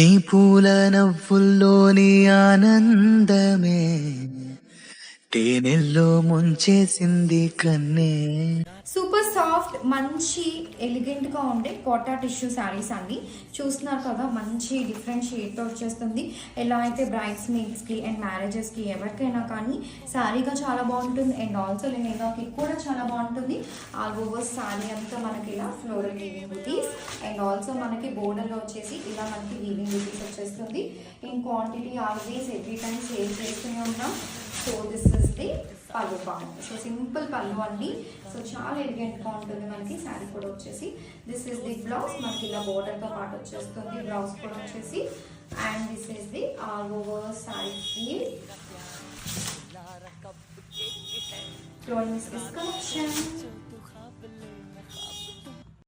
నీ పూల నవ్వుల్లోని ఆనందమే తేనెల్లో ముంచేసింది కన్నే. సూపర్ సాఫ్ట్ మంచి ఎలిగెంట్గా ఉండే కోటా టిష్యూ శారీస్ అండి. చూస్తున్నారు కదా, మంచి డిఫరెంట్ షేడ్తో వచ్చేస్తుంది. ఎలా అయితే బ్రైడ్స్ మేడ్స్కి అండ్ మ్యారేజెస్కి ఎవరికైనా కానీ శారీగా చాలా బాగుంటుంది. అండ్ ఆల్సో లెహెంగాకి కూడా చాలా బాగుంటుంది. ఆల్ ఓవర్ శారీ అంతా మనకి ఇలా floral weaving buttis and also మనకి బోర్డర్లో వచ్చేసి ఇలా మనకి వీవింగ్ బుటీస్ వచ్చేస్తుంది. In quantity always every time sale చేస్తూనే ఉన్నాం. సో దిస్ ఇస్ ది పళ్ళు పార్ట్. సో సింపుల్ పళ్ళు అండి. సో చాలా ఎలిగెంట్గా ఉంటుంది మనకి శారీ కూడా వచ్చేసి. దిస్ ఈస్ ది బ్లౌజ్, మనకి ఇలా బోర్డర్తో పాటు వచ్చేస్తుంది. బ్లౌజ్ కూడా వచ్చేసి and this is the all over sari feel. Flowing is collection.